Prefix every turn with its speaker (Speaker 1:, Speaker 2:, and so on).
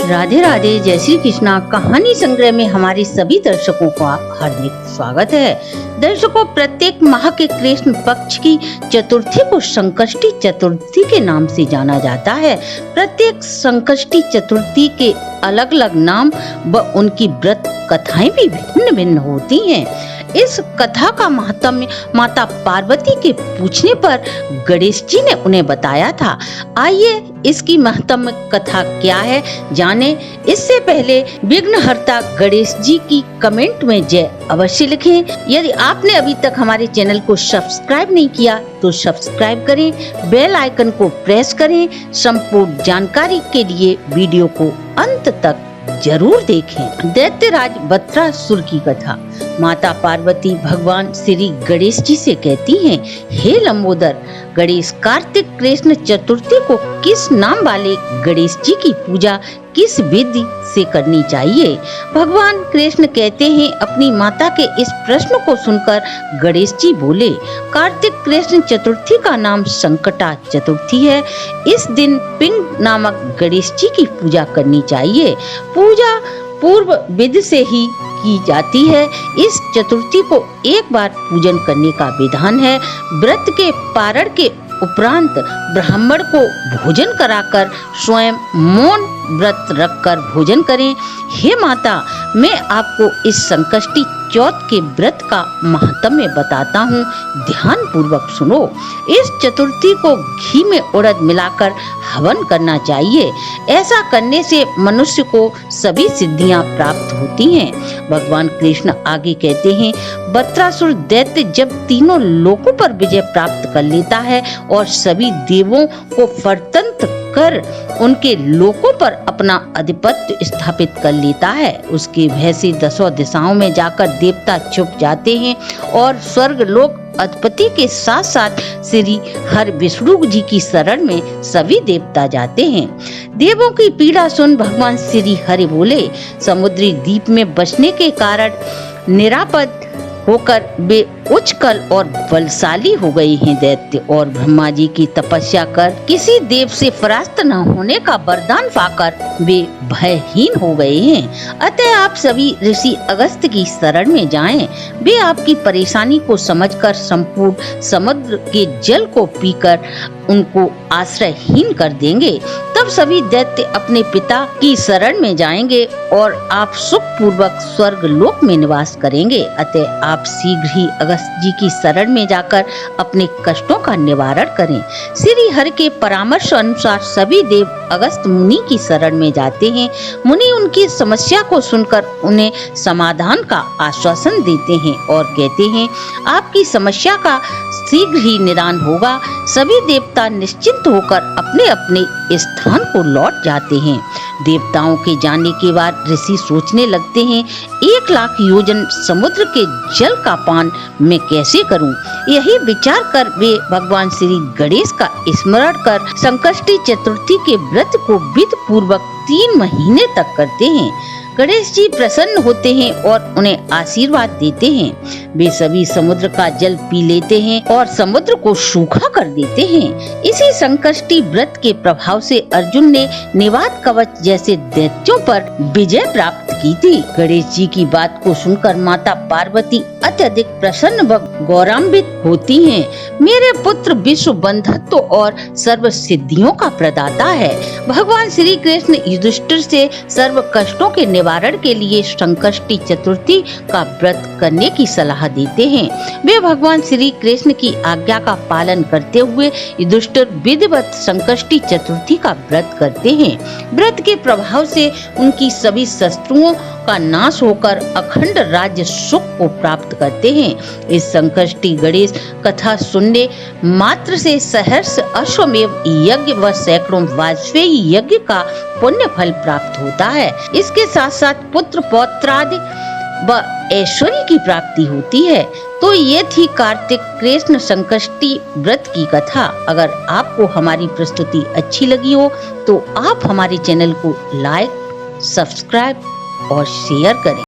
Speaker 1: राधे राधे, जय श्री कृष्णा। कहानी संग्रह में हमारे सभी दर्शकों का हार्दिक स्वागत है। दर्शकों, प्रत्येक माह के कृष्ण पक्ष की चतुर्थी को संकष्टी चतुर्थी के नाम से जाना जाता है। प्रत्येक संकष्टी चतुर्थी के अलग अलग नाम व उनकी व्रत कथाएं भी भिन्न भिन्न होती हैं। इस कथा का महात्म्य माता पार्वती के पूछने पर गणेश जी ने उन्हें बताया था। आइए इसकी महत्म कथा क्या है जाने। इससे पहले विघ्नहर्ता गणेश जी की कमेंट में जय अवश्य लिखें। यदि आपने अभी तक हमारे चैनल को सब्सक्राइब नहीं किया तो सब्सक्राइब करें, बेल आइकन को प्रेस करें। संपूर्ण जानकारी के लिए वीडियो को अंत तक जरूर देखें। दैत्यराज वत्रासुर की कथा। माता पार्वती भगवान श्री गणेश जी से कहती हैं, हे लंबोदर गणेश, कार्तिक कृष्ण चतुर्थी को किस नाम वाले गणेश जी की पूजा किस विधि से करनी चाहिए? भगवान कृष्ण कहते हैं, अपनी माता के इस प्रश्न को सुनकर गणेश जी बोले, कार्तिक कृष्ण चतुर्थी का नाम संकटा चतुर्थी है। इस दिन पिंग नामक गणेश जी की पूजा करनी चाहिए। पूजा पूर्व विधि से ही की जाती है। इस चतुर्थी को एक बार पूजन करने का विधान है। व्रत के पारण के उपरांत ब्राह्मण को भोजन कराकर स्वयं मौन व्रत रखकर भोजन करें। हे माता, मैं आपको इस संकष्टी चौथ के व्रत का महात्म्य बताता हूँ, ध्यान पूर्वक सुनो। इस चतुर्थी को घी में उड़द मिलाकर हवन करना चाहिए। ऐसा करने से मनुष्य को सभी सिद्धियां प्राप्त होती हैं। भगवान कृष्ण आगे कहते हैं, वत्रासुर दैत्य जब तीनों लोकों पर विजय प्राप्त कर लेता है और सभी देवों को फरतंत्र कर उनके लोकों पर अपना आधिपत्य स्थापित कर लेता है, उसके भय से दसों दिशाओं में जाकर देवता छुप जाते हैं और स्वर्ग लोक अधिपति के साथ साथ श्री हर विष्णु जी की शरण में सभी देवता जाते हैं। देवों की पीड़ा सुन भगवान श्री हरि बोले, समुद्री द्वीप में बसने के कारण निरापद होकर वे उच्चकल और बलशाली हो गए हैं। दैत्य और ब्रह्मा जी की तपस्या कर किसी देव से परास्त न होने का वरदान पाकर वे भयहीन हो गए हैं। अतः आप सभी ऋषि अगस्त्य की शरण में जाएं। वे आपकी परेशानी को समझकर संपूर्ण समुद्र के जल को पीकर उनको आश्रयहीन कर देंगे। तब सभी दैत्य अपने पिता की शरण में जाएंगे और आप सुख पूर्वक स्वर्ग लोक में निवास करेंगे। अतः आप शीघ्र ही अगस्त जी की शरण में जाकर अपने कष्टों का निवारण करें। श्री हरि के परामर्श अनुसार सभी देव अगस्त मुनि की शरण में जाते हैं। मुनि उनकी समस्या को सुनकर उन्हें समाधान का आश्वासन देते हैं और कहते हैं, आपकी समस्या का शीघ्र ही निदान होगा। सभी देवता निश्चिंत होकर अपने अपने स्थान को लौट जाते हैं। देवताओं के जाने के बाद ऋषि सोचने लगते हैं, 1,00,000 योजन समुद्र के जल का पान मैं कैसे करूं? यही विचार कर वे भगवान श्री गणेश का स्मरण कर संकष्टी चतुर्थी के व्रत को विधि पूर्वक 3 महीने तक करते हैं। गणेश जी प्रसन्न होते हैं और उन्हें आशीर्वाद देते हैं। वे सभी समुद्र का जल पी लेते हैं और समुद्र को सूखा कर देते हैं। इसी संकष्टी व्रत के प्रभाव से अर्जुन ने निवात कवच जैसे दैत्यों पर विजय प्राप्त की थी। गणेश जी की बात को सुनकर माता पार्वती अत्यधिक प्रसन्न व गौरवान्वित होती हैं। मेरे पुत्र विश्व बंधुत्व और सर्व सिद्धियों का प्रदाता है। भगवान श्री कृष्ण युधिष्ठिर से सर्व कष्टों के निवारण के लिए संकष्टी चतुर्थी का व्रत करने की सलाह देते हैं। वे भगवान श्री कृष्ण की आज्ञा का पालन करते हुए युधिष्ठिर विधिवत संकष्टी चतुर्थी का व्रत करते हैं। व्रत के प्रभाव से उनकी सभी शत्रुओं का नाश होकर अखंड राज्य सुख को प्राप्त करते हैं। इस संकष्टी गणेश कथा सुनने मात्र से सहस्र अश्वमेव यज्ञ व सैकड़ों वाजपेयी यज्ञ का पुण्य फल प्राप्त होता है। इसके साथ साथ पुत्र पौत्रादि व ऐश्वर्य की प्राप्ति होती है। तो ये थी कार्तिक कृष्ण संकष्टी व्रत की कथा। अगर आपको हमारी प्रस्तुति अच्छी लगी हो तो आप हमारे चैनल को लाइक, सब्सक्राइब और शेयर करें।